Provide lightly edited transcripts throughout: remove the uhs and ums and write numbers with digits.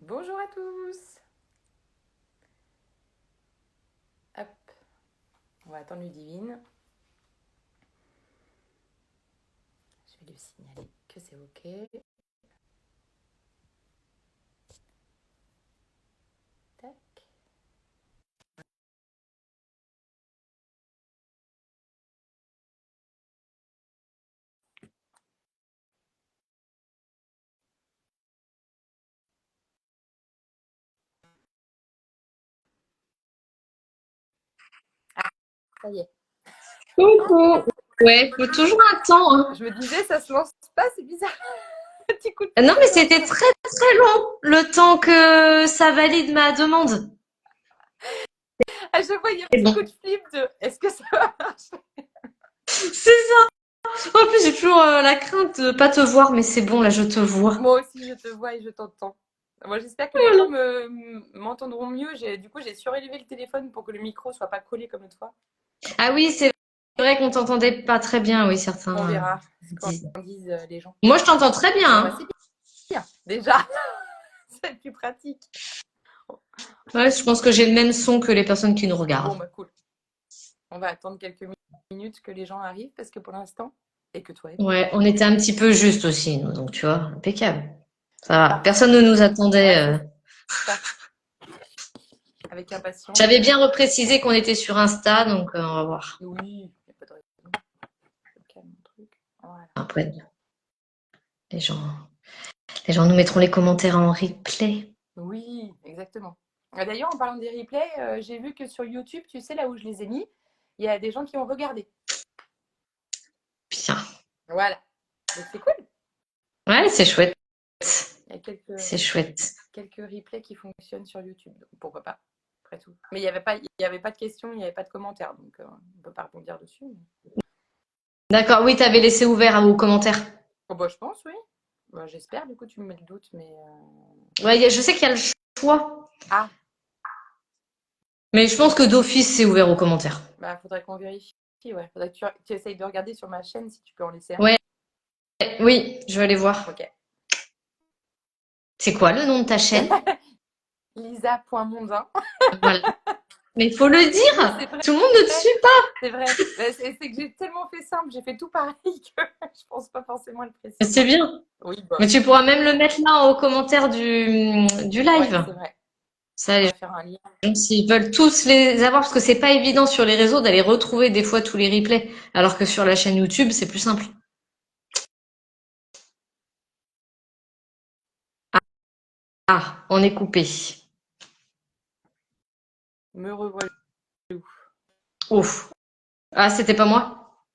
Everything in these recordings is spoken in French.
Bonjour à tous. Hop, on va attendre Ludivine. Je vais lui signaler que c'est OK. Tac. Ah, ça y est. Coucou. Ouais, faut toujours un temps, hein. Je me disais, ça se lance pas, c'est bizarre. Petit coup de Non, mais pression. c'était très très long le temps que ça valide ma demande. À chaque fois, il y a un C'est petit bon. coup de flip de est-ce que ça va marcher? C'est ça. En plus, j'ai toujours la crainte de pas te voir, mais c'est bon, là, je te vois. Moi aussi, je te vois et je t'entends. Moi, j'espère que les Voilà. gens m'entendront mieux. Du coup, j'ai surélevé le téléphone pour que le micro soit pas collé comme l'autre fois. Ah oui, c'est vrai qu'on t'entendait pas très bien, oui, On certains verra ce disent. qu'en disent les gens. Moi, je t'entends très bien, Bon, bah, hein. c'est bien. Déjà, c'est plus pratique. Ouais, je pense que j'ai le même son que les personnes qui nous Bon, regardent. bah, cool. On va attendre quelques minutes que les gens arrivent parce que pour l'instant, et que toi aimes. Ouais, on était un petit peu juste aussi, nous, donc tu vois, impeccable. Ça va. Parfait. Personne ne nous attendait. Ouais, c'est ça. Avec impatience. J'avais bien reprécisé qu'on était sur Insta, donc on va voir. Oui, il n'y a pas de raison. Je calme mon truc. Voilà. Après, les gens, les gens nous mettront les commentaires en replay. Oui, exactement. D'ailleurs, en parlant des replays, j'ai vu que sur YouTube, tu sais, là où je les ai mis, il y a des gens qui ont regardé. Bien. Voilà. Donc c'est cool. Ouais, c'est chouette. Il y a C'est chouette. quelques replays qui fonctionnent sur YouTube. Donc pourquoi pas, après tout. Mais il y avait pas de questions, il n'y avait pas de commentaires. Donc on ne peut pas rebondir dessus. D'accord, oui, t'avais laissé ouvert aux commentaires. Oh, bah, je pense, oui. Bah, j'espère, du coup, tu me mets le doute, mais. Ouais, je sais qu'il y a le choix, Ah, mais je pense que d'office, c'est ouvert aux commentaires. bah, faudrait qu'on vérifie, ouais. Faudrait que tu essayes de regarder sur ma chaîne si tu peux en laisser un. Ouais, oui, je vais aller voir. Ok. C'est quoi le nom de ta chaîne? Lisa.mondin. Voilà. Mais il faut le Oui, c'est dire. vrai. Tout le monde ne te suit pas. C'est vrai. Bah, c'est que j'ai tellement fait simple, j'ai fait tout pareil que je pense pas forcément le C'est préciser. bien. Oui, bah, Mais tu pourras même le mettre là aux commentaires du ouais, live. c'est vrai. Ça, On les va faire un lien. gens, s'ils veulent tous les avoir, parce que c'est pas évident sur les réseaux d'aller retrouver des fois tous les replays, alors que sur la chaîne YouTube, c'est plus simple. Ah, on est coupé. Me revoilà. Ouf. Ah, c'était pas moi?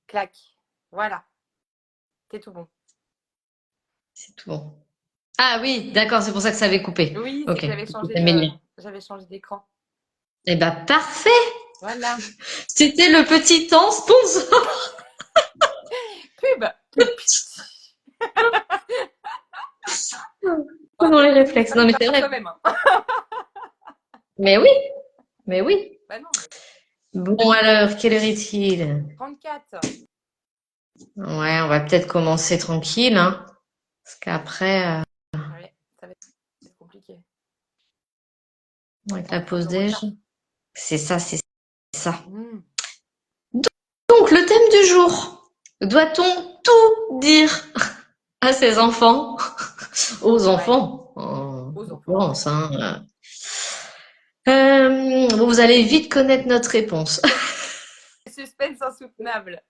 Clac. Voilà. C'est tout bon. C'est tout bon. Ah oui, d'accord, c'est pour ça que ça avait coupé. Oui, c'est Ok, que j'avais c'était mes liens. j'avais changé d'écran. Eh ben, parfait. Voilà. C'était le petit temps sponsor. Pub. Pub. On Dans n'est les pas venu réflexes. faire Non, une mais pub c'est par vrai. soi-même, hein. Mais oui, mais oui. Bah non, mais Bon alors, quelle heure est-il? 34. Ouais, on va peut-être commencer tranquille, hein. Parce qu'après, Ouais, ça va être compliqué. avec On la va prendre pause le déj. retard. C'est ça, c'est ça. Mmh. Donc, le thème du jour. Doit-on tout dire à ses enfants? Aux Ouais, enfants, en aux enfants. l'occurrence, hein. Bon, vous allez vite connaître notre réponse. Suspense insoutenable.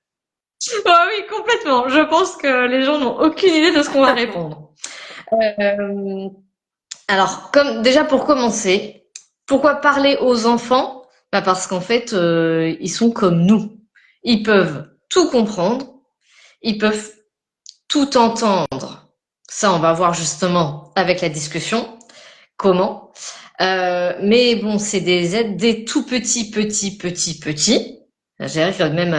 Ah oui, complètement. Je pense que les gens n'ont aucune idée de ce qu'on va répondre. Euh, alors, comme déjà pour commencer, pourquoi parler aux enfants? Bah parce qu'en fait, ils sont comme nous. Ils peuvent tout comprendre, ils peuvent tout entendre. Ça, on va voir justement avec la discussion comment. Mais bon, c'est des aides des tout petits. Je dirais que même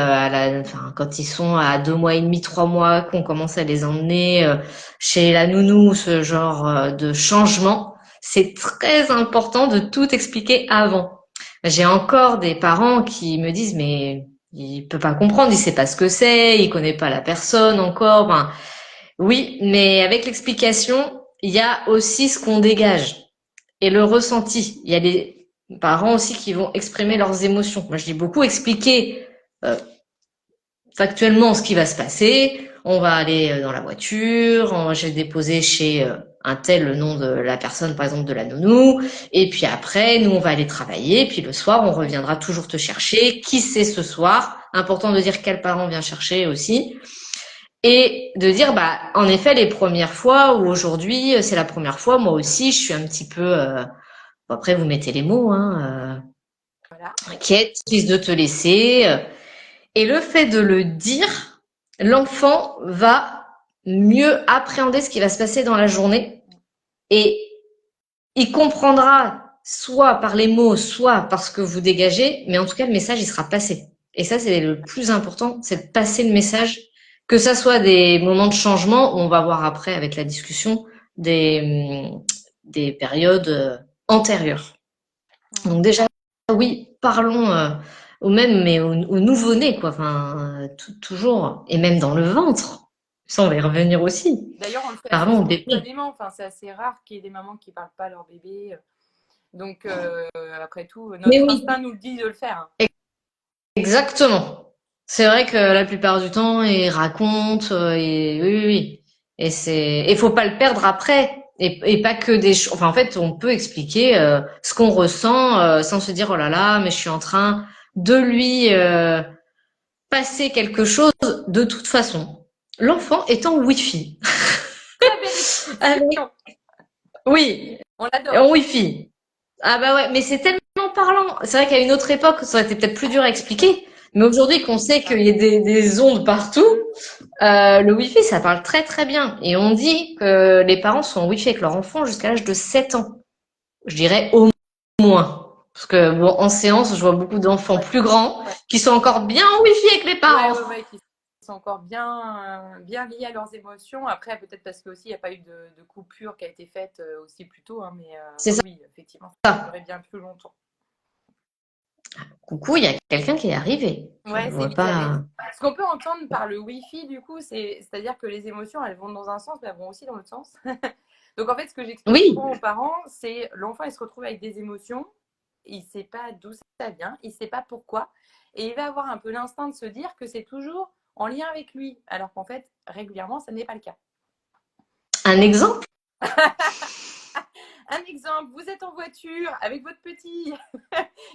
enfin, quand ils sont à 2 mois et demi, 3 mois, qu'on commence à les emmener chez la nounou, ce genre de changement, c'est très important de tout expliquer avant. J'ai encore des parents qui me disent, mais il peut pas comprendre, il sait pas ce que c'est, il connaît pas la personne encore. Ben, oui, mais avec l'explication, il y a aussi ce qu'on dégage et le ressenti. Il y a des parents aussi qui vont exprimer leurs émotions. Moi, je dis beaucoup expliquer euh, factuellement ce qui va se passer. On va aller dans la voiture, je vais déposer chez un tel le nom de la personne, par exemple de la nounou, et puis après, nous, on va aller travailler, puis le soir, on reviendra toujours te chercher. Qui c'est ce soir? Important de dire quel parent vient chercher aussi. Et de dire, bah, en effet, les premières fois ou aujourd'hui, c'est la première fois, moi aussi, je suis un petit peu, bon, après, vous mettez les mots, hein, Voilà. inquiète, triste de te laisser. Et le fait de le dire, l'enfant va mieux appréhender ce qui va se passer dans la journée et il comprendra soit par les mots, soit par ce que vous dégagez, mais en tout cas, le message, il sera passé. Et ça, c'est le plus important, c'est de passer le message, que ça soit des moments de changement, où on va voir après avec la discussion des périodes antérieures. Donc déjà, oui, parlons au même, mais au nouveau-né, quoi. Enfin, toujours, et même dans le ventre. Ça, on va y revenir aussi. D'ailleurs, on le fait assez Parlons au bébé. spontanément. Enfin, c'est assez rare qu'il y ait des mamans qui ne parlent pas à leur bébé. Donc, après tout, Mais notre oui, instinct nous le dit de le faire. Hein. exactement. C'est vrai que la plupart du temps, ils racontent, et oui, oui, oui. Et faut pas le perdre après. Et pas que des choses. Enfin, en fait, on peut expliquer ce qu'on ressent sans se dire, oh là là, mais je suis en train de lui passer quelque chose de toute façon. L'enfant est en Wi-Fi. Très belle Avec, expression. oui, On l'adore. en Wi-Fi. Ah bah ouais, mais c'est tellement parlant. C'est vrai qu'à une autre époque, ça aurait été peut-être plus dur à expliquer. Mais aujourd'hui qu'on sait qu'il y a des ondes partout, le Wi-Fi, ça parle très très bien. Et on dit que les parents sont en Wi-Fi avec leur enfant jusqu'à l'âge de 7 ans. Je dirais au moins. Parce que bon, en séance, je vois beaucoup d'enfants Ouais. plus grands Ouais. qui sont encore bien en Wi-Fi avec les Ouais, parents. ouais, ouais, qui sont encore bien liés à leurs émotions. Après, peut-être parce qu'aussi, il n'y a pas eu de coupure qui a été faite aussi plus tôt. Hein, mais C'est oui, ça. oui, effectivement, ça peut durer bien plus longtemps. Coucou, il y a quelqu'un qui est arrivé. Je Ouais, ne c'est vois Elisabeth. pas. Ce qu'on peut entendre par le Wi-Fi, du coup, c'est-à-dire que les émotions, elles vont dans un sens, mais elles vont aussi dans l'autre sens. Donc, en fait, ce que j'explique Oui, souvent aux parents, c'est l'enfant, il se retrouve avec des émotions, il ne sait pas d'où ça vient, il ne sait pas pourquoi, et il va avoir un peu l'instinct de se dire que c'est toujours en lien avec lui, alors qu'en fait, régulièrement, ça n'est pas le cas. un exemple? Un exemple, vous êtes en voiture avec votre petit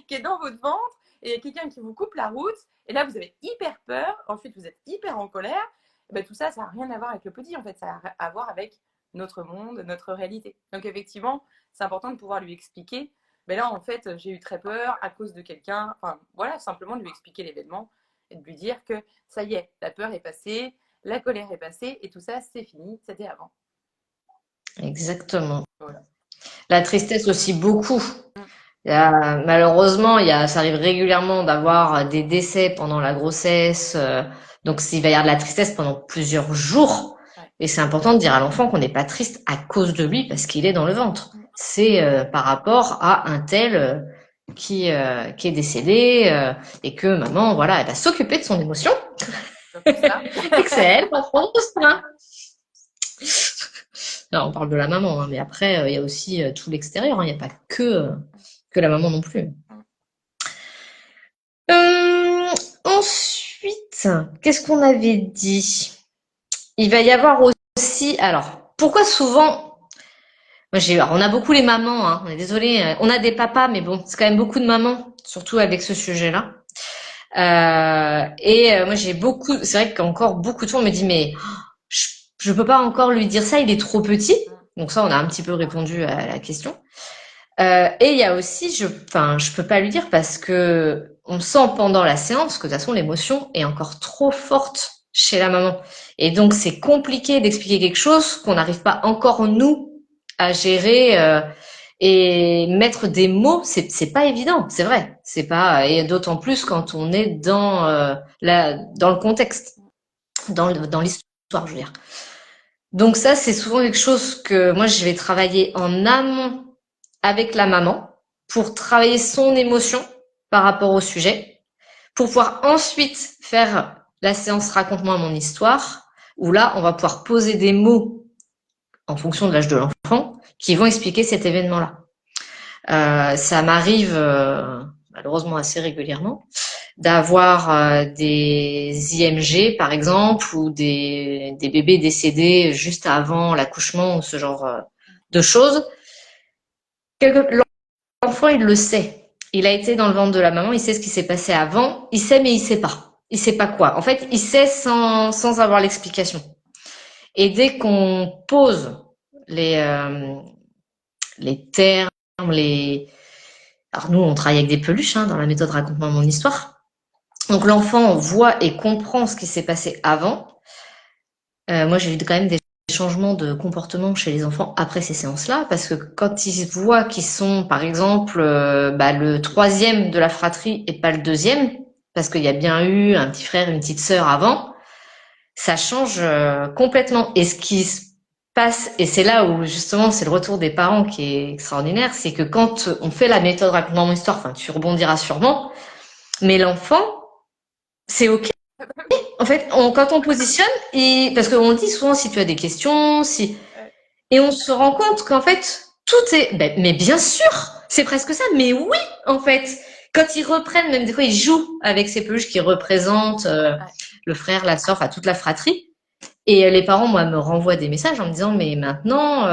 qui est dans votre ventre et il y a quelqu'un qui vous coupe la route et là vous avez hyper peur, ensuite vous êtes hyper en colère. Et ben, tout ça, ça n'a rien à voir avec le petit en fait, ça a à voir avec notre monde, notre réalité. Donc effectivement, c'est important de pouvoir lui expliquer. Mais là en fait, j'ai eu très peur à cause de quelqu'un. Enfin voilà, simplement de lui expliquer l'événement et de lui dire que ça y est, la peur est passée, la colère est passée et tout ça c'est fini, c'était avant. Exactement. Voilà. La tristesse aussi beaucoup. Mm. Malheureusement, ça arrive régulièrement d'avoir des décès pendant la grossesse. Donc, il va y avoir de la tristesse pendant plusieurs jours. Ouais. Et c'est important de dire à l'enfant qu'on n'est pas triste à cause de lui parce qu'il est dans le ventre. C'est par rapport à un tel qui est décédé et que maman, voilà, elle va s'occuper de son émotion Surtout ça. et que c'est elle qui va prendre soin. Là, on parle de la maman, hein, mais après, il y a aussi tout l'extérieur. Hein. Il n'y a pas que la maman non plus. Ensuite, qu'est-ce qu'on avait dit? Il va y avoir aussi, alors, pourquoi souvent, alors, on a beaucoup les mamans, hein, on est désolé, on a des papas, mais bon, c'est quand même beaucoup de mamans, surtout avec ce sujet-là. Moi, j'ai beaucoup, c'est vrai qu'encore beaucoup de fois, on me dit, mais je, je peux pas encore lui dire ça, il est trop petit. Donc ça, on a un petit peu répondu à la question. Et il y a aussi, je peux pas lui dire parce que on sent pendant la séance que de toute façon l'émotion est encore trop forte chez la maman. Et donc c'est compliqué d'expliquer quelque chose qu'on n'arrive pas encore nous à gérer et mettre des mots. C'est pas évident, c'est vrai. C'est pas et d'autant plus quand on est dans le contexte, dans l'histoire, je veux dire. Donc ça, c'est souvent quelque chose que moi je vais travailler en amont avec la maman pour travailler son émotion par rapport au sujet, pour pouvoir ensuite faire la séance Raconte-moi mon histoire, où là, on va pouvoir poser des mots en fonction de l'âge de l'enfant, qui vont expliquer cet événement-là. Ça m'arrive malheureusement assez régulièrement d'avoir des IMG par exemple ou des bébés décédés juste avant l'accouchement ou ce genre de choses. L'enfant, il le sait. Il a été dans le ventre de la maman, il sait ce qui s'est passé avant, il sait mais il sait pas. Il sait pas quoi. En fait, il sait sans avoir l'explication. Et dès qu'on pose les, euh, les termes, les... Alors nous, on travaille avec des peluches dans la méthode Raconte-moi mon histoire. Donc l'enfant voit et comprend ce qui s'est passé avant. Moi, j'ai vu quand même des changements de comportement chez les enfants après ces séances-là, parce que quand ils voient qu'ils sont, par exemple, le troisième de la fratrie et pas le deuxième, parce qu'il y a bien eu un petit frère, une petite sœur avant, ça change complètement. Et ce qui se passe, et c'est là où justement c'est le retour des parents qui est extraordinaire, c'est que quand on fait la méthode Raconte-moi mon histoire, enfin tu rebondiras sûrement, mais l'enfant, c'est ok. Ah bah oui. En fait, quand on positionne, et parce qu'on dit souvent si tu as des questions, si Ouais. et on se rend compte qu'en fait tout est, mais bien sûr, c'est presque ça. Mais oui, en fait, quand ils reprennent, même des fois ils jouent avec ces peluches qui représentent Ouais. le frère, la sœur, enfin toute la fratrie. Et les parents, moi, me renvoient des messages en me disant, mais maintenant,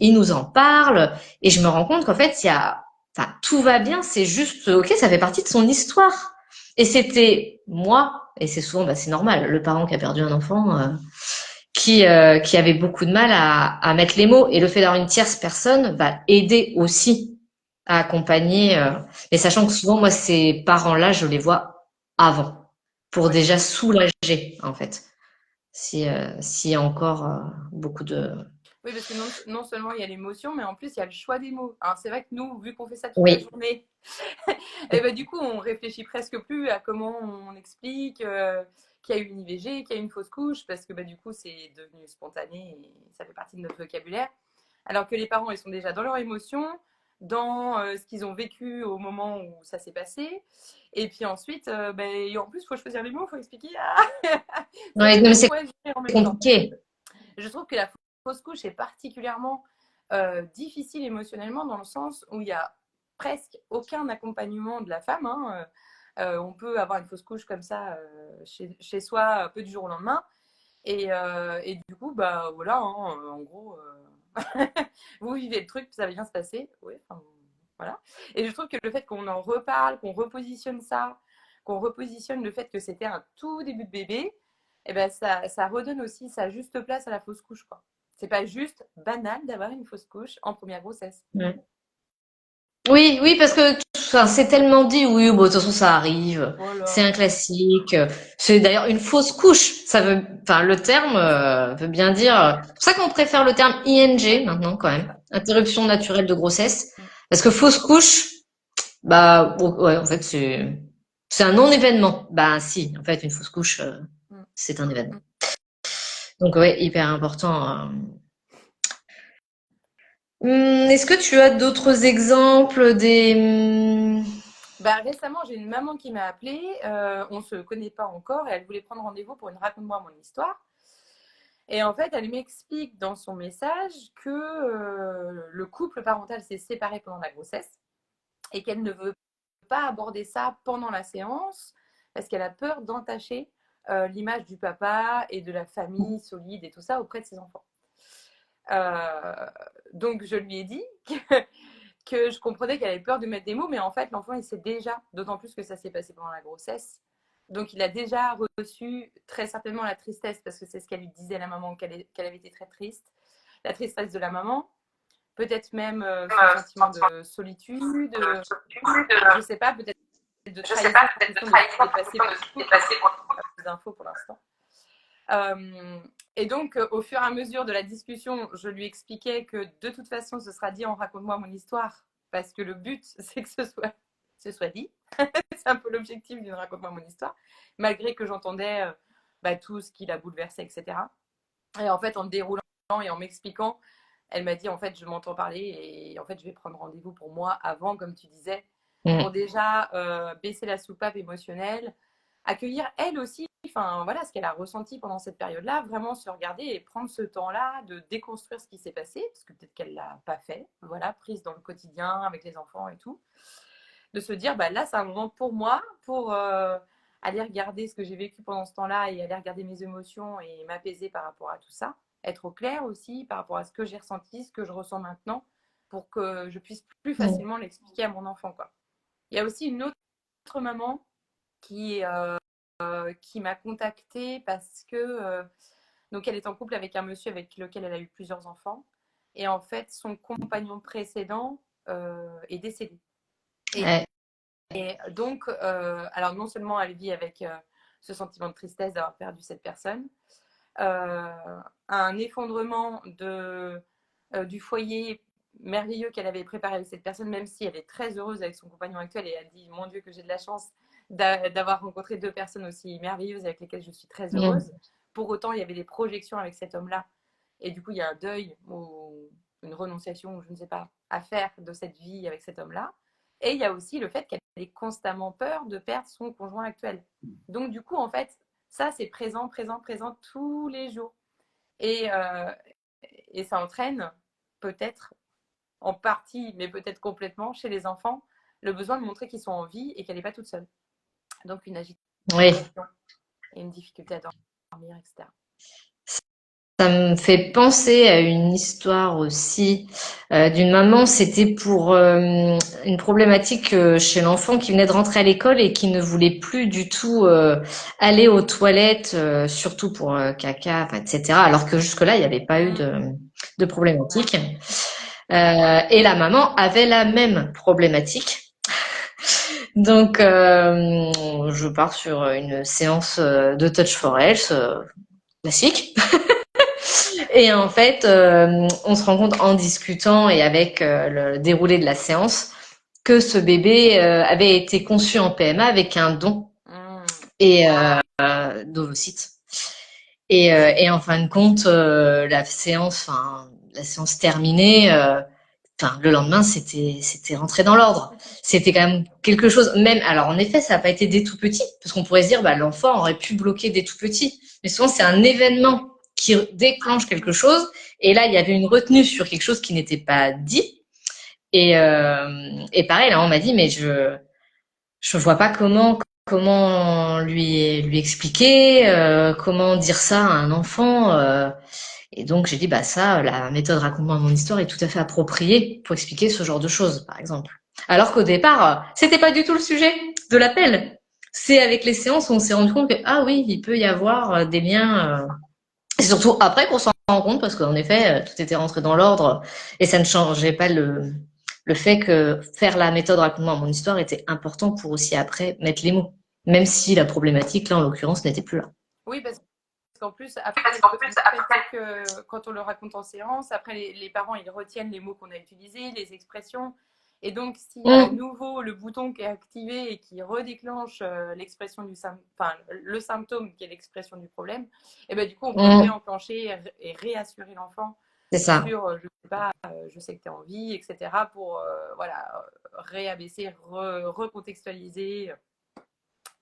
ils nous en parlent. Et je me rends compte qu'en fait, enfin, tout va bien. C'est juste, ok, ça fait partie de son histoire. Et c'était moi, et c'est souvent, c'est normal, le parent qui a perdu un enfant, qui avait beaucoup de mal à mettre les mots. Et le fait d'avoir une tierce personne va aider aussi à accompagner. Mais sachant que souvent, moi, ces parents-là, je les vois avant, pour Ouais. déjà soulager, en fait s'il y a encore beaucoup de... Oui, parce que non seulement il y a l'émotion, mais en plus il y a le choix des mots. Alors c'est vrai que nous, vu qu'on fait ça toute la Oui, journée, et ben, du coup on réfléchit presque plus à comment on explique qu'il y a eu une IVG, qu'il y a eu une fausse couche, parce que du coup c'est devenu spontané et ça fait partie de notre vocabulaire. Alors que les parents, ils sont déjà dans leur émotion, dans ce qu'ils ont vécu au moment où ça s'est passé. Et puis ensuite, et en plus, il faut choisir les mots, il faut expliquer. Ah ça ouais, fait mais deux c'est fois gérer en même temps. compliqué. Je trouve que la fausse couche est particulièrement difficile émotionnellement dans le sens où il y a presque aucun accompagnement de la femme. On peut avoir une fausse couche comme ça chez soi un peu du jour au lendemain. Et du coup, voilà, en gros, vous vivez le truc, ça va bien se passer. Oui, enfin, voilà. Et je trouve que le fait qu'on en reparle, qu'on repositionne ça, qu'on repositionne le fait que c'était un tout début de bébé, eh ben ça redonne aussi sa juste place à la fausse couche, quoi. C'est pas juste banal d'avoir une fausse couche en première grossesse. Ouais. Oui, oui, parce que enfin, c'est tellement dit, oui, bon, de toute façon, ça arrive, c'est un Voilà. classique. C'est d'ailleurs une fausse couche. Ça veut, enfin, le terme veut bien dire. C'est pour ça qu'on préfère le terme ING Ouais, maintenant, quand c'est même, ça. interruption naturelle de grossesse, Mm, parce que fausse couche, bon, ouais, en fait, c'est un non-événement. Bah, si, en fait, une fausse couche, mm, c'est un événement. mm. Donc, ouais, hyper important. Est-ce que tu as d'autres exemples Récemment, j'ai une maman qui m'a appelée. On ne se connaît pas encore et elle voulait prendre rendez-vous pour une raconte-moi mon histoire. Et en fait, elle m'explique dans son message que le couple parental s'est séparé pendant la grossesse et qu'elle ne veut pas aborder ça pendant la séance parce qu'elle a peur d'entacher l'image du papa et de la famille solide et tout ça auprès de ses enfants. Euh, donc je lui ai dit que je comprenais qu'elle avait peur de mettre des mots, mais en fait l'enfant il sait déjà, d'autant plus que ça s'est passé pendant la grossesse, donc il a déjà reçu très certainement la tristesse, parce que c'est ce qu'elle lui disait à la maman, qu'elle avait été très triste, la tristesse de la maman, peut-être même son sentiment de solitude, je sais pas, peut-être de trahison en fonction de ce qui s'est passé pour le couple, pas plus d'infos pour l'instant. Et donc, au fur et à mesure de la discussion, je lui expliquais que de toute façon, ce sera dit en raconte-moi mon histoire, parce que le but, c'est que ce soit dit. C'est un peu l'objectif d'une raconte-moi mon histoire, malgré que j'entendais tout ce qui l'a bouleversé, etc. Et en fait, en déroulant et en m'expliquant, elle m'a dit, en fait, je m'entends parler et en fait, je vais prendre rendez-vous pour moi avant, comme tu disais, pour Mm. déjà baisser la soupape émotionnelle, accueillir elle aussi enfin voilà, ce qu'elle a ressenti pendant cette période-là, vraiment se regarder et prendre ce temps-là de déconstruire ce qui s'est passé, parce que peut-être qu'elle l'a pas fait, voilà, prise dans le quotidien avec les enfants et tout, de se dire bah là c'est un moment pour moi, pour aller regarder ce que j'ai vécu pendant ce temps-là et aller regarder mes émotions et m'apaiser par rapport à tout ça, être au clair aussi par rapport à ce que j'ai ressenti, ce que je ressens maintenant, pour que je puisse plus Mm. facilement l'expliquer à mon enfant, quoi. Il y a aussi une autre maman qui qui m'a contactée parce que donc elle est en couple avec un monsieur avec lequel elle a eu plusieurs enfants et en fait son compagnon précédent est décédé. Et, Ouais. et donc, alors non seulement elle vit avec ce sentiment de tristesse d'avoir perdu cette personne, euh, un effondrement du foyer merveilleux qu'elle avait préparé avec cette personne, même si elle est très heureuse avec son compagnon actuel et elle dit mon Dieu que j'ai de la chance d'avoir rencontré deux personnes aussi merveilleuses avec lesquelles je suis très Mm. heureuse. Pour autant, il y avait des projections avec cet homme-là. Et du coup, il y a un deuil ou une renonciation, ou je ne sais pas, à faire de cette vie avec cet homme-là. Et il y a aussi le fait qu'elle ait constamment peur de perdre son conjoint actuel. Donc, du coup, en fait, ça, c'est présent, présent, présent tous les jours. Et, euh, et ça entraîne peut-être en partie, mais peut-être complètement, chez les enfants, le besoin de montrer qu'ils sont en vie et qu'elle n'est pas toute seule. Donc une agitation Oui. et une difficulté à dormir, etc. Ça me fait penser à une histoire aussi d'une maman. C'était pour une problématique chez l'enfant qui venait de rentrer à l'école et qui ne voulait plus du tout aller aux toilettes, surtout pour caca, enfin, etc. Alors que jusque-là, il n'y avait pas eu Mmh. de problématique. Et la maman avait la même problématique. Donc, je pars sur une séance de Touch for Health classique. Et en fait, on se rend compte en discutant et avec le déroulé de la séance que ce bébé avait été conçu en PMA avec un don Mmh. et d'ovocytes. Et en fin de compte, la séance terminée, le lendemain, c'était rentré dans l'ordre. C'était quand même quelque chose. Même, alors en effet, ça n'a pas été dès tout petit, parce qu'on pourrait se dire, bah l'enfant aurait pu bloquer dès tout petit. Mais souvent, c'est un événement qui déclenche quelque chose. Et là, il y avait une retenue sur quelque chose qui n'était pas dit. Et pareil, là, on m'a dit, mais je vois pas comment lui expliquer, comment dire ça à un enfant. Et donc j'ai dit bah ça, la méthode raconte-moi mon histoire est tout à fait appropriée pour expliquer ce genre de choses, par exemple. Alors qu'au départ, c'était pas du tout le sujet de l'appel. C'est avec les séances où on s'est rendu compte que ah oui, il peut y avoir des liens. Et surtout après qu'on s'en rend compte parce qu'en effet, tout était rentré dans l'ordre et ça ne changeait pas le fait que faire la méthode raconte-moi mon histoire était important pour aussi après mettre les mots. Même si la problématique, là, en l'occurrence, n'était plus là. Oui, parce qu'en plus, après, le fait, c'est que quand on le raconte en séance, après, les parents, ils retiennent les mots qu'on a utilisés, les expressions. Et donc, s'il y a à Mm, nouveau le bouton qui est activé et qui redéclenche l'expression enfin, le symptôme qui est l'expression du problème, et ben, du coup, on peut mm, réenclencher et réassurer l'enfant c'est ça. sur, je sais pas, je sais que tu es en vie, etc., pour voilà, réabaisser, recontextualiser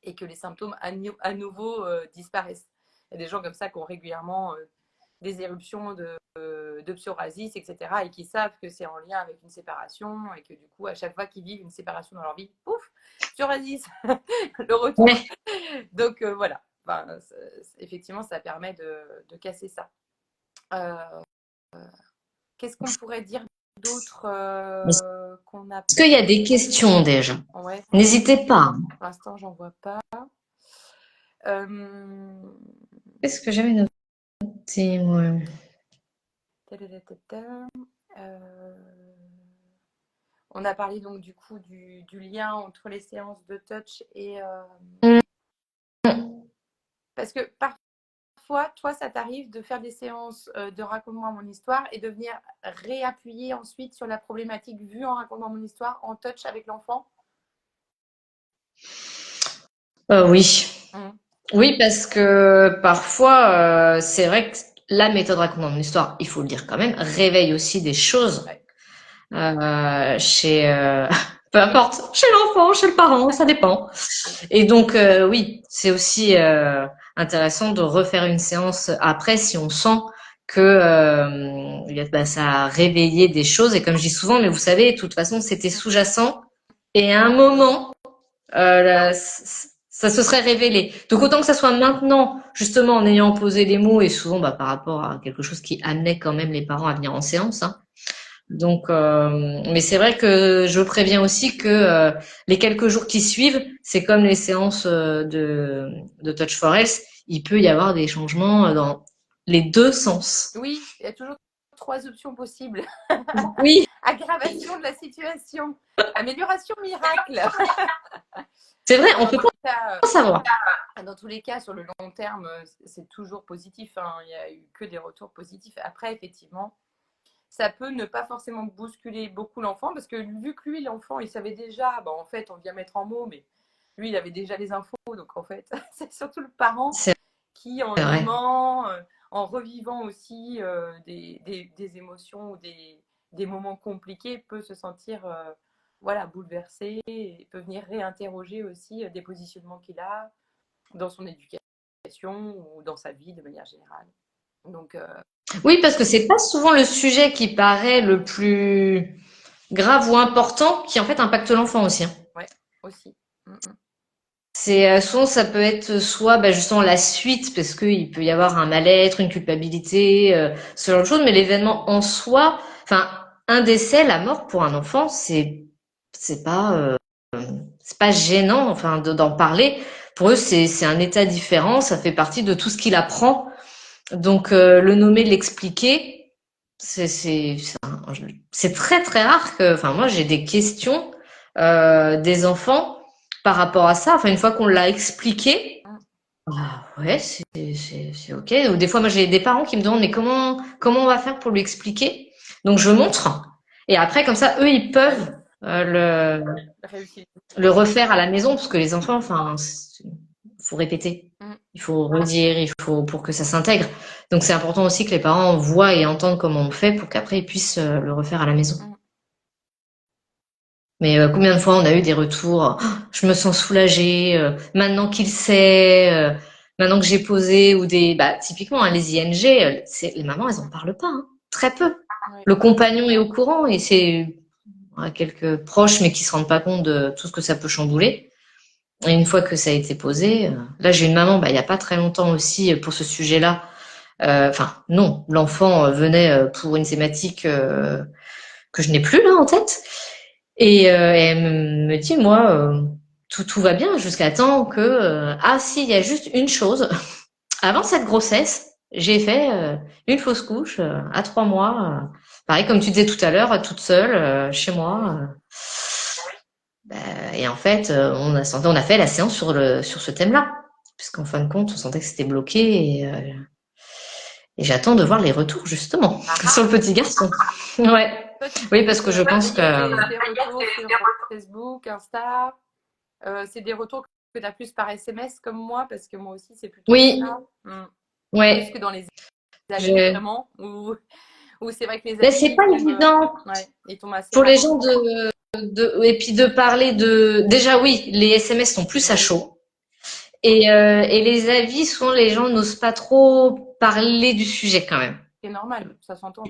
et que les symptômes à nouveau disparaissent. Il y a des gens comme ça qui ont régulièrement des éruptions de psoriasis, etc., et qui savent que c'est en lien avec une séparation, et que du coup, à chaque fois qu'ils vivent une séparation dans leur vie, pouf, psoriasis, le retour. Ouais. Donc voilà, enfin, effectivement, ça permet de casser ça. Euh, Qu'est-ce qu'on pourrait dire d'autre Est-ce qu'on n'a qu'il y a pas des questions dit? déjà? Ouais, N'hésitez pas. pour l'instant, j'en vois pas. Euh, Qu'est-ce que j'avais noté, moi? On a parlé donc du coup du lien entre les séances de touch et Mm, parce que parfois, toi, ça t'arrive de faire des séances de raconte-moi mon histoire et de venir réappuyer ensuite sur la problématique vue en racontant mon histoire en touch avec l'enfant. oui. Mmh. Oui, parce que parfois, c'est vrai que la méthode racontant mon histoire, il faut le dire quand même, réveille aussi des choses Ouais. chez, peu importe, chez l'enfant, chez le parent, ça dépend. Et donc, oui, c'est aussi intéressant de refaire une séance après si on sent que ça a réveillé des choses. Et comme je dis souvent, mais vous savez, de toute façon, c'était sous-jacent. Et à un moment, ça se serait révélé. Donc autant que ça soit maintenant, justement en ayant posé les mots et souvent bah, par rapport à quelque chose qui amenait quand même les parents à venir en séance. Hein. Donc, mais c'est vrai que je préviens aussi que les quelques jours qui suivent, c'est comme les séances de Touch for Health, il peut y avoir des changements dans les deux sens. Oui, il y a toujours trois options possibles. Oui, Aggravation de la situation, amélioration miracle. c'est vrai, Mais on dans peut tous les cas, pas savoir. sur le long terme, c'est toujours positif. Hein. Il n'y a eu que des retours positifs. Après, effectivement, ça peut ne pas forcément bousculer beaucoup l'enfant parce que vu que lui, l'enfant, il savait déjà, bah, en fait, on vient mettre en mots, mais lui, il avait déjà les infos. Donc, en fait, c'est surtout le parent C'est qui, en vrai. nommant, en revivant aussi des émotions ou des moments compliqués, peut se sentir voilà, bouleversé et peut venir réinterroger aussi des positionnements qu'il a dans son éducation ou dans sa vie de manière générale. Donc, Oui, parce que c'est pas souvent le sujet qui paraît le plus grave ou important qui en fait impacte l'enfant aussi. Hein. ouais, aussi. Mm. C'est souvent ça peut être soit bah, justement la suite parce qu'il peut y avoir un mal-être, une culpabilité, ce genre de choses, mais l'événement en soi, enfin un décès, la mort pour un enfant, c'est pas c'est pas gênant, enfin d'en parler. Pour eux, c'est un état différent, ça fait partie de tout ce qu'il apprend. Donc le nommer, l'expliquer, c'est très très rare que, enfin moi j'ai des questions des enfants par rapport à ça. Enfin une fois qu'on l'a expliqué, Mm. ah ouais c'est ok. Ou des fois moi j'ai des parents qui me demandent mais comment on va faire pour lui expliquer? Donc je montre et après comme ça eux ils Ouais, peuvent réussir. le refaire à la maison parce que les enfants, enfin faut répéter. Mm. Il faut redire, il faut pour que ça s'intègre. Donc c'est important aussi que les parents voient et entendent comment on fait pour qu'après ils puissent le refaire à la maison. Mm. Mais combien de fois on a eu des retours, oh, je me sens soulagée, maintenant qu'il sait, maintenant que j'ai posé, ou des, bah typiquement hein, les ING, les mamans elles en parlent pas, hein, très peu. Ouais. Le compagnon est au courant et c'est quelques proches mais qui se rendent pas compte de tout ce que ça peut chambouler. Et une fois que ça a été posé, là j'ai une maman, bah il y a pas très longtemps aussi pour ce sujet-là. Enfin non, l'enfant venait pour une thématique que je n'ai plus là en tête. Et elle me dit, moi, tout va bien jusqu'à temps que... ah si, il y a juste une chose. Avant cette grossesse, j'ai fait une fausse couche à 3 mois. Pareil, comme tu disais tout à l'heure, toute seule, chez Ah moi. oui. Bah, et en fait, on a fait la séance sur ce thème-là. Puisqu'en fin de compte, on sentait que c'était bloqué. Et j'attends de voir les retours, justement, Ah sur ah. le petit garçon. Ouais. Toi, tu Oui, trouves parce que je pense qu'il y a que... des retours sur Facebook, Insta, c'est des retours que tu as plus par SMS comme moi, parce que moi aussi, c'est plutôt Oui, ça. Mm. Plus que ouais. dans les amis, Je... vraiment, où c'est vrai que les Mais c'est amis, pas évident ouais, ils tombent assez pour les gens rapidement. et puis de parler de, déjà oui, les SMS sont plus à chaud. Et les avis, souvent les gens n'osent pas trop parler du sujet quand même. C'est normal, ça s'entend.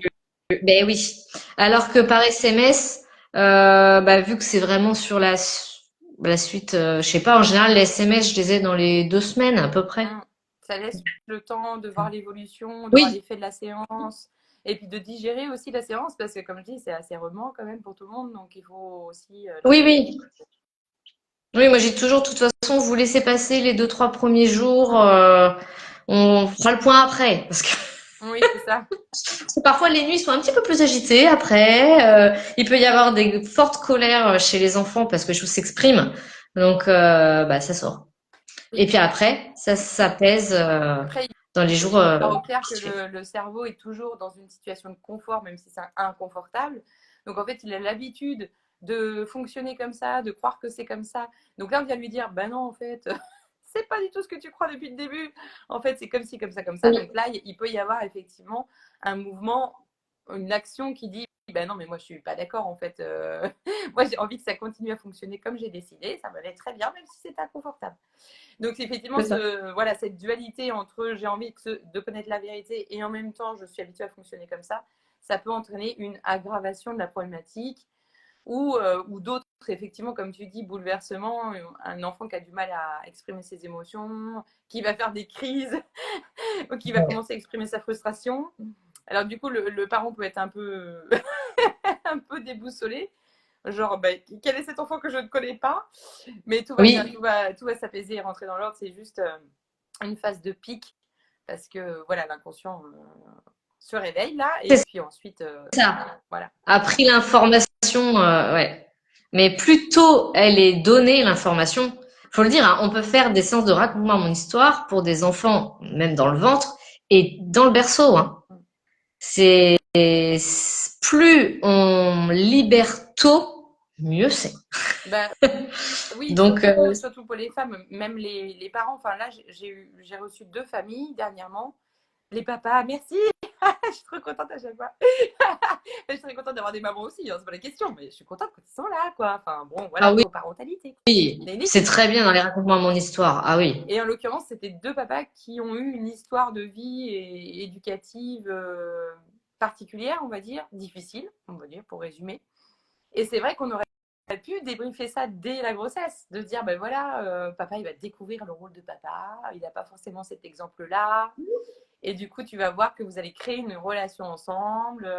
Ben oui. Alors que par SMS, bah, vu que c'est vraiment sur la suite, je sais pas, en général, les SMS, je les ai dans les 2 semaines à peu près. Mm. Ça laisse le temps de voir l'évolution, de voir Oui, l'effet de la séance, et puis de digérer aussi la séance, parce que comme je dis, c'est assez roman quand même pour tout le monde, donc il faut aussi oui, l'intégrer. oui. Oui, moi j'ai toujours, de toute façon, vous laissez passer les 2, 3 premiers jours, on fera le point après. Parce que Oui, c'est ça. parfois les nuits sont un petit peu plus agitées après. Il peut y avoir des fortes colères chez les enfants parce que les choses s'expriment. Donc, bah, ça sort. Et Oui. puis après, ça s'apaise Après, dans les il jours faut voir au clair qui que suivent. le cerveau est toujours dans une situation de confort, même si c'est inconfortable. Donc en fait, il a l'habitude de fonctionner comme ça, de croire que c'est comme ça. Donc là, on vient lui dire, ben non, en fait, c'est pas du tout ce que tu crois depuis le début. En fait, c'est comme ci, comme ça, comme ça. Oui, Donc là, il peut y avoir effectivement un mouvement, une action qui dit, ben non, mais moi je suis pas d'accord en fait. Moi j'ai envie que ça continue à fonctionner comme j'ai décidé. Ça m'allait très bien, même si c'est inconfortable. Donc effectivement, C'est ça. voilà, cette dualité entre j'ai envie de connaître la vérité et en même temps je suis habituée à fonctionner comme ça peut entraîner une aggravation de la problématique ou d'autres, effectivement, comme tu dis, bouleversements, un enfant qui a du mal à exprimer ses émotions, qui va faire des crises, ou qui va Ouais. commencer à exprimer sa frustration. Alors du coup, le parent peut être un peu, un peu déboussolé, genre, bah, quel est cet enfant que je ne connais pas? Mais tout va bien, Oui, tout va s'apaiser et rentrer dans l'ordre. C'est juste une phase de pic, parce que voilà, l'inconscient se réveille là, et c'est puis ensuite, ça. voilà. A pris l'information, ouais. Mais plus tôt elle est donnée, l'information, faut le dire, hein, on peut faire des séances de raconte-moi mon histoire pour des enfants, même dans le ventre, et dans le berceau, hein. C'est plus on libère tôt, mieux c'est. Ben, oui, Donc, surtout pour les femmes, même les parents. Enfin là, j'ai reçu deux familles dernièrement. Les papas, merci. Je suis trop contente à chaque fois. Je suis très contente d'avoir des mamans aussi, hein, c'est pas la question, mais je suis contente quand ils sont là, quoi. Enfin bon, voilà, ah oui, coparentalité. C'est une c'est équipe. très bien dans les raconte-moi mon histoire. Ah oui, Et en l'occurrence, c'était deux papas qui ont eu une histoire de vie et éducative particulière, on va dire, difficile, on va dire, pour résumer. Et c'est vrai qu'on aurait pu débriefer ça dès la grossesse, de se dire, ben voilà, papa, il va découvrir le rôle de papa, il n'a pas forcément cet exemple-là, et du coup, tu vas voir que vous allez créer une relation ensemble,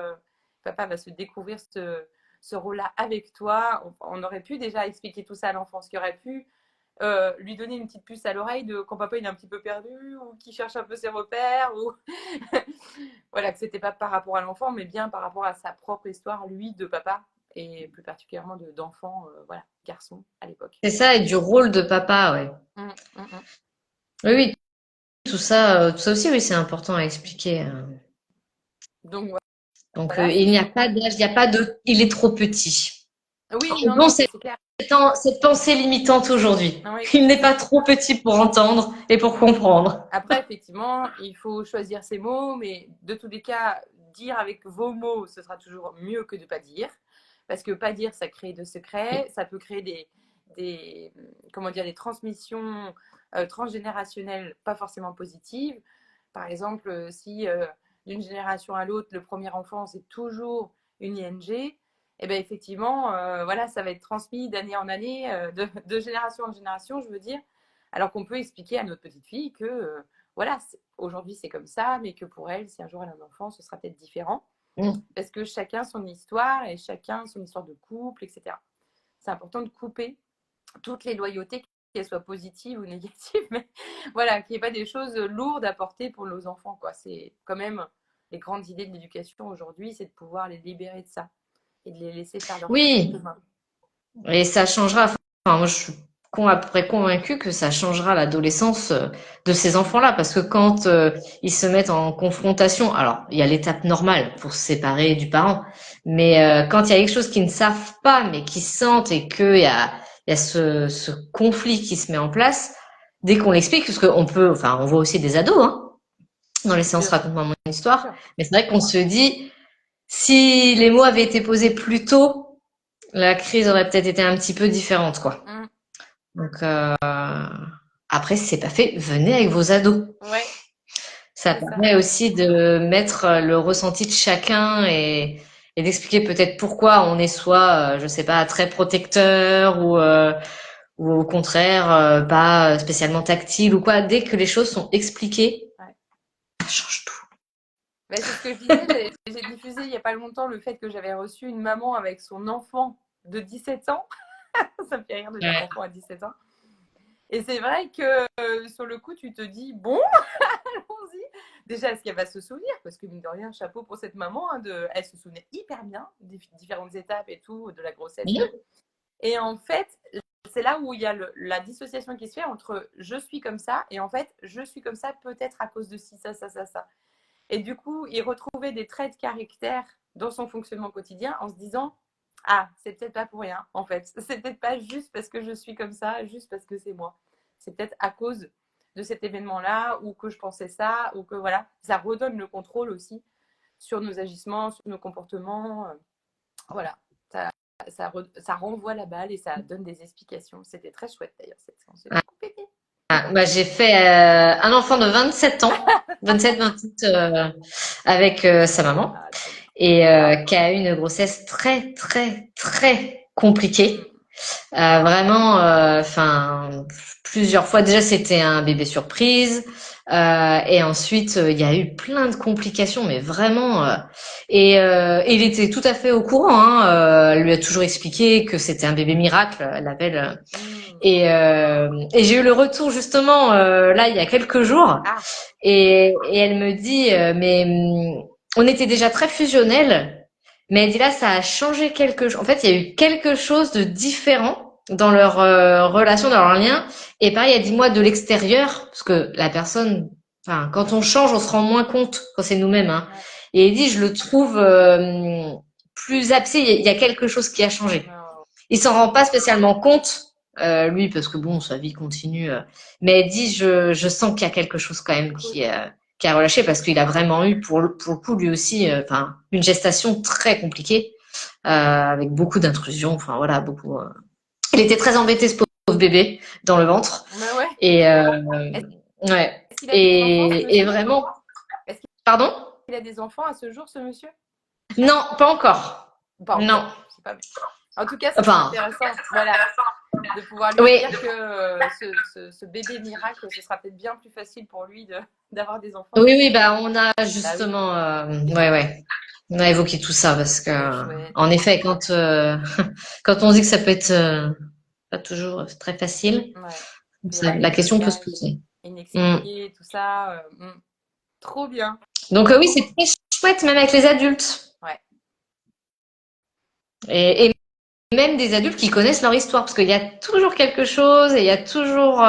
papa va se découvrir ce rôle-là avec toi. On aurait pu déjà expliquer tout ça à l'enfant, ce qui aurait pu lui donner une petite puce à l'oreille de quand papa il est un petit peu perdu ou qui cherche un peu ses repères ou voilà, que c'était pas par rapport à l'enfant mais bien par rapport à sa propre histoire lui de papa et plus particulièrement d'enfant voilà, garçon à l'époque. c'est ça, et du rôle de papa, ouais. Mm. Oui, oui, tout ça aussi, oui, c'est important à expliquer. Donc Donc, voilà, il n'y a pas d'âge, il n'y a pas de, il est trop petit. oui, non, Bon, non, ça c'est clair. cette pensée limitante aujourd'hui. Oui. Il n'est pas trop petit pour entendre et pour comprendre. Après, effectivement, il faut choisir ses mots, mais de tous les cas, dire avec vos mots, ce sera toujours mieux que de ne pas dire. Parce que pas dire, ça crée de secrets, ça peut créer des, comment dire, des transmissions transgénérationnelles pas forcément positives. Par exemple, si d'une génération à l'autre, le premier enfant, c'est toujours une ING, et bien effectivement, voilà, ça va être transmis d'année en année, de génération en génération, je veux dire. Alors qu'on peut expliquer à notre petite fille que, voilà, aujourd'hui c'est comme ça, mais que pour elle, si un jour elle a un enfant, ce sera peut-être différent. Mm. Parce que chacun son histoire et chacun son histoire de couple, etc. C'est important de couper toutes les loyautés, qu'elles soient positives ou négatives, mais voilà, qu'il n'y ait pas des choses lourdes à porter pour nos enfants, quoi. C'est quand même les grandes idées de l'éducation aujourd'hui, c'est de pouvoir les libérer de ça et de les laisser faire leur Oui, chemin. et ça changera. Enfin, moi, je suis à peu près convaincue que ça changera l'adolescence de ces enfants-là, parce que quand ils se mettent en confrontation, alors il y a l'étape normale pour se séparer du parent, mais quand il y a quelque chose qu'ils ne savent pas, mais qu'ils sentent et il y a ce conflit qui se met en place, dès qu'on l'explique, parce qu'on peut, enfin, on voit aussi des ados, hein, dans les séances Bien sûr, raconte-moi mon bien histoire, sûr. mais c'est vrai qu'on se dit, si les mots avaient été posés plus tôt, la crise aurait peut-être été un petit peu différente, quoi. Mmh. Donc après, si c'est pas fait, venez avec vos ados. Ouais, Ça c'est ça. permet aussi de mettre le ressenti de chacun et d'expliquer peut-être pourquoi on est soit, je sais pas, très protecteur ou au contraire pas spécialement tactile ou quoi. Dès que les choses sont expliquées, Ouais. ça change tout. Bah, c'est ce que je disais, j'ai diffusé il n'y a pas longtemps le fait que j'avais reçu une maman avec son enfant de 17 ans. Ça me fait rire de dire Ouais. enfant à 17 ans. Et c'est vrai que sur le coup, tu te dis, bon, allons-y. Déjà, est-ce qu'elle va se souvenir? Parce que mine de rien, chapeau pour cette maman, hein, elle se souvenait hyper bien des différentes étapes et tout, de la grossesse et tout. Et en fait, c'est là où il y a la dissociation qui se fait entre je suis comme ça et en fait, je suis comme ça peut-être à cause de ci, ça. Et du coup, il retrouvait des traits de caractère dans son fonctionnement quotidien en se disant ah, c'est peut-être pas pour rien, en fait. C'est peut-être pas juste parce que je suis comme ça, juste parce que c'est moi. C'est peut-être à cause de cet événement-là, ou que je pensais ça, ou que voilà, ça redonne le contrôle aussi sur nos agissements, sur nos comportements. Voilà, ça renvoie la balle et ça donne des explications. C'était très chouette d'ailleurs cette séance. J'ai beaucoup aimé. Bah, j'ai fait un enfant de 27 ans, 27-28, avec sa maman, Ah, trop bien. et qui a eu une grossesse très, très, très compliquée. Mm. Vraiment, enfin, plusieurs fois. Déjà, c'était un bébé surprise. Et ensuite, il y a eu plein de complications, mais vraiment. Il était tout à fait au courant. Hein, elle lui a toujours expliqué que c'était un bébé miracle, elle l'appelle. Mm. Et j'ai eu le retour justement là il y a quelques jours. Ah, Et elle me dit, on était déjà très fusionnels, mais elle dit là, ça a changé quelque chose. En fait, il y a eu quelque chose de différent dans leur relation, dans leur lien. Et pareil, elle dit moi de l'extérieur, parce que la personne, enfin, quand on change, on se rend moins compte quand c'est nous-mêmes. Hein. ouais. Et elle dit, je le trouve plus abcès. Il y a quelque chose qui a changé. Oh, Il s'en rend pas spécialement compte, lui, parce que bon, sa vie continue. Mais elle dit, je sens qu'il y a quelque chose quand même cool. qui a relâché parce qu'il a vraiment eu, pour le coup, lui aussi, enfin, une gestation très compliquée, avec beaucoup d'intrusions. Enfin, voilà, beaucoup. Il était très embêté, ce pauvre bébé, dans le ventre. Mais ouais. Et Est-ce ouais. qu'il a des enfants, ce Et monsieur? vraiment, Est-ce pardon? qu'il a des enfants à ce jour, ce monsieur? Non, pas encore. Pas Non. encore, je sais pas. Mais... En tout cas, ce serait Enfin, intéressant, voilà, de pouvoir lui oui. dire que ce bébé miracle, ce sera peut-être bien plus facile pour lui d'avoir des enfants. Oui, oui, bah on a Bah oui, justement, ouais, ouais, on a évoqué tout ça parce que, trop chouette. en effet, quand quand on dit que ça peut être pas toujours très facile, Ouais. Puis il y a la des question peut se blocages poser. Mm. inexpliqués, tout ça. Trop bien. Donc oui, c'est très chouette même avec les adultes Ouais. et même des adultes qui connaissent leur histoire parce qu'il y a toujours quelque chose et il y a toujours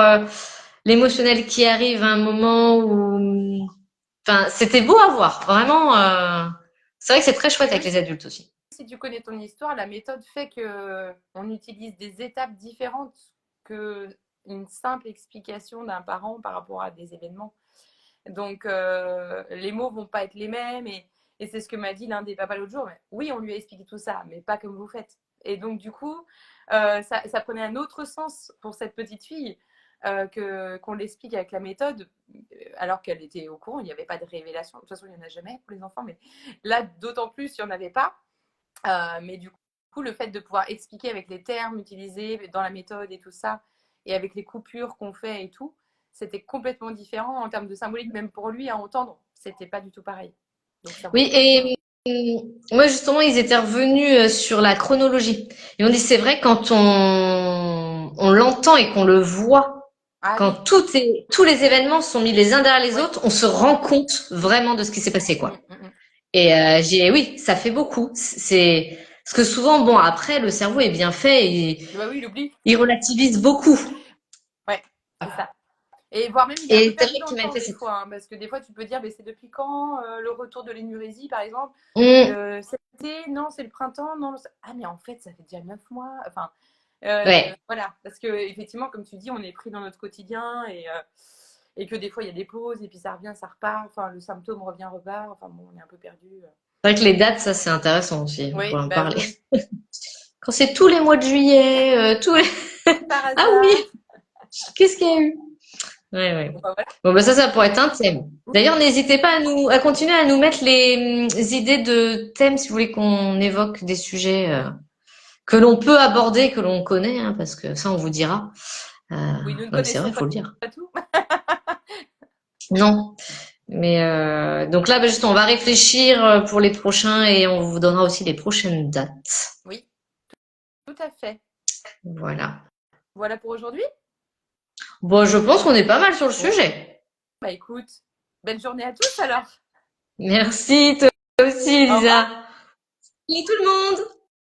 l'émotionnel qui arrive à un moment où, enfin, c'était beau à voir, vraiment. C'est vrai que c'est très chouette Et avec oui, les adultes aussi. si tu connais ton histoire, la méthode fait que on utilise des étapes différentes que une simple explication d'un parent par rapport à des événements. Donc, les mots vont pas être les mêmes. Et c'est ce que m'a dit l'un des papas l'autre jour. Mais, oui, on lui a expliqué tout ça, mais pas comme vous faites. Et donc, du coup, ça prenait un autre sens pour cette petite fille qu'on l'explique avec la méthode, alors qu'elle était au courant. Il n'y avait pas de révélation. De toute façon, il n'y en a jamais pour les enfants. Mais là, d'autant plus, il n'y en avait pas. Mais du coup, le fait de pouvoir expliquer avec les termes utilisés dans la méthode et tout ça, et avec les coupures qu'on fait et tout, c'était complètement différent en termes de symbolique, même pour lui à entendre. C'était pas du tout pareil. Donc ça Oui, rejoint bien. et moi justement, ils étaient revenus sur la chronologie. Ils ont dit c'est vrai quand on l'entend et qu'on le voit, Ah quand oui, tous les événements sont mis les uns derrière les oui. autres, on se rend compte vraiment de ce qui s'est passé quoi. Mm. Et oui, ça fait beaucoup. C'est parce que souvent, bon après, le cerveau est bien fait, Bah oui, il oublie. il relativise beaucoup. Ouais, c'est ça. Et voire même, il est un peu Et c'est perdu vrai dans le qu'il m'a temps fait des cette. fois, hein, parce que des fois, tu peux dire, mais c'est depuis quand le retour de l'énurésie, par exemple Mmh, Cet été Non, c'est le printemps Non. Ah, mais en fait, ça fait déjà 9 mois. Enfin, ouais. voilà, parce que effectivement, comme tu dis, on est pris dans notre quotidien et que des fois, il y a des pauses et puis ça revient, ça repart. Enfin, le symptôme revient, repart. Enfin, bon, on est un peu perdu. C'est vrai que les dates, ça c'est intéressant aussi. On Oui, pourrait en bah oui, parler. oui. Quand c'est tous les mois de juillet, tous les. Par Ah oui, hasard. qu'est-ce qu'il y a eu? Ouais, ouais. Bon, bah, voilà. Bon, bah ça pourrait être un thème. Oui, D'ailleurs, n'hésitez pas à continuer à nous mettre les idées de thèmes si vous voulez qu'on évoque des sujets oui. que l'on peut aborder, que l'on connaît, hein, parce que ça, on vous dira. Euh, Oui, nous ne non, mais c'est vrai, connaissons il faut le dire. pas tout. Non. Mais donc là, bah, juste, on va réfléchir pour les prochains et on vous donnera aussi les prochaines dates. Oui, tout à fait. Voilà. Voilà pour aujourd'hui. Bon, je pense qu'on est pas mal sur le Bon, sujet. bah écoute, belle journée à tous alors. Merci, toi aussi, Au revoir. Elisa. Salut tout le monde!